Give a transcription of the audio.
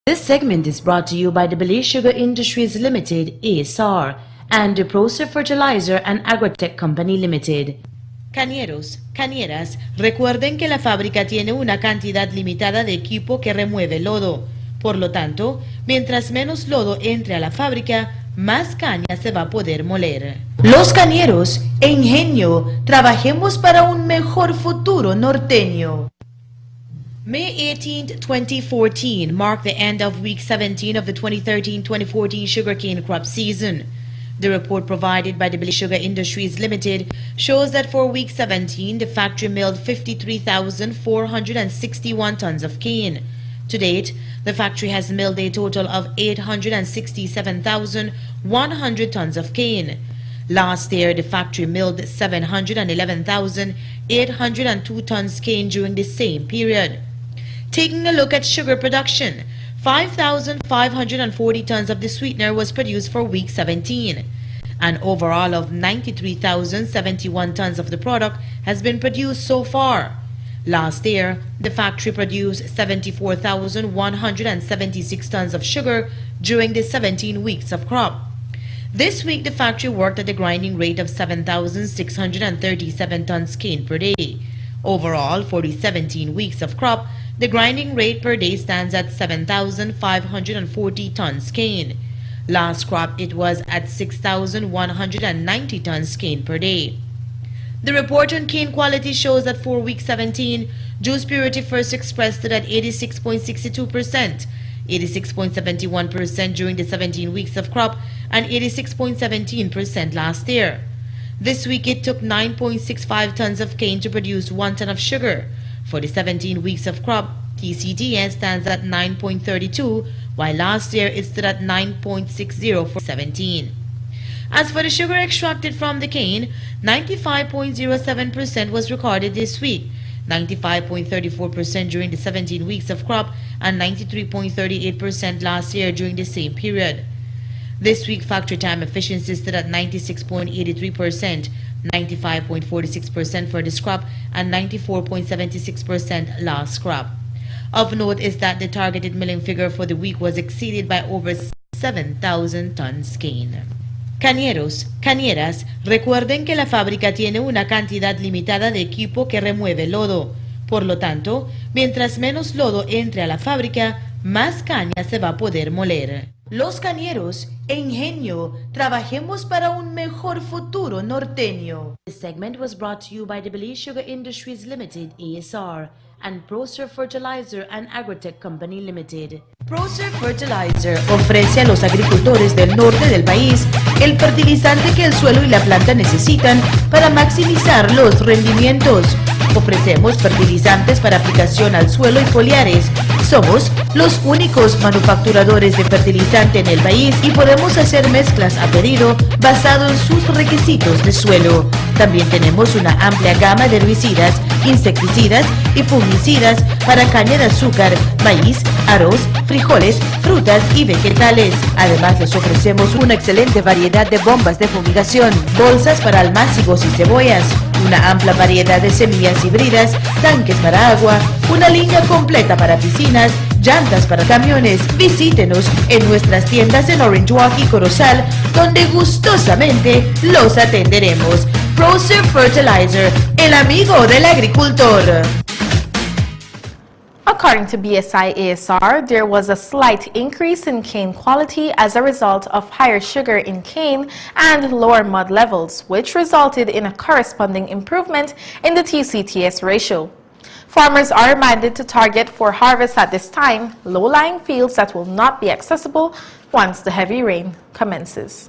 This segment is brought to you by the Belize Sugar Industries Limited, ASR, and the Procer Fertilizer and Agrotech Company Limited. Cañeros, cañeras, recuerden que la fábrica tiene una cantidad limitada de equipo que remueve lodo. Por lo tanto, mientras menos lodo entre a la fábrica, más caña se va a poder moler. Los cañeros e ingenio, trabajemos para un mejor futuro norteño. May 18, 2014 marked the end of week 17 of the 2013-2014 sugarcane crop season. The report provided by the Belize Sugar Industries Limited shows that for week 17, the factory milled 53,461 tons of cane. To date, the factory has milled a total of 867,100 tons of cane. Last year, the factory milled 711,802 tons cane during the same period. Taking a look at sugar production, 5,540 tons of the sweetener was produced for week 17. An overall of 93,071 tons of the product has been produced so far. Last year, the factory produced 74,176 tons of sugar during the 17 weeks of crop. This week, the factory worked at a grinding rate of 7,637 tons cane per day. Overall, for the 17 weeks of crop, the grinding rate per day stands at 7,540 tons cane. Last crop, it was at 6,190 tons cane per day. The report on cane quality shows that for week 17, juice purity first expressed stood at 86.62%, 86.71% during the 17 weeks of crop, and 86.17% last year. This week, it took 9.65 tons of cane to produce 1 ton of sugar. For the 17 weeks of crop, TCDN stands at 9.32, while last year it stood at 9.60 for 17. As for the sugar extracted from the cane, 95.07% was recorded this week, 95.34% during the 17 weeks of crop, and 93.38% last year during the same period. This week, factory time efficiency stood at 96.83%, 95.46% for this crop, and 94.76% last crop. Of note is that the targeted milling figure for the week was exceeded by over 7,000 tons cane. Cañeros, cañeras, recuerden que la fábrica tiene una cantidad limitada de equipo que remueve lodo. Por lo tanto, mientras menos lodo entre a la fábrica, más caña se va a poder moler. Los cañeros e ingenio, trabajemos para un mejor futuro norteño. This segment was brought to you by the Belize Sugar Industries Limited, ASR, and Procer Fertilizer and Agrotech Company Limited. Procer Fertilizer ofrece a los agricultores del norte del país el fertilizante que el suelo y la planta necesitan para maximizar los rendimientos. Ofrecemos fertilizantes para aplicación al suelo y foliares. Somos los únicos manufacturadores de fertilizante en el país y podemos hacer mezclas a pedido basado en sus requisitos de suelo. También tenemos una amplia gama de herbicidas, insecticidas y fungicidas para caña de azúcar, maíz, arroz, frijoles, frutas y vegetales. Además, les ofrecemos una excelente variedad de bombas de fumigación, bolsas para almácigos y cebollas, una amplia variedad de semillas híbridas, tanques para agua, una línea completa para piscinas, llantas para camiones. Visítenos en nuestras tiendas en Orange Walk y Corozal, donde gustosamente los atenderemos. Procer Fertilizer, el amigo del agricultor. According to BSI-ASR, there was a slight increase in cane quality as a result of higher sugar in cane and lower mud levels, which resulted in a corresponding improvement in the TCTS ratio. Farmers are reminded to target for harvest at this time low-lying fields that will not be accessible once the heavy rain commences.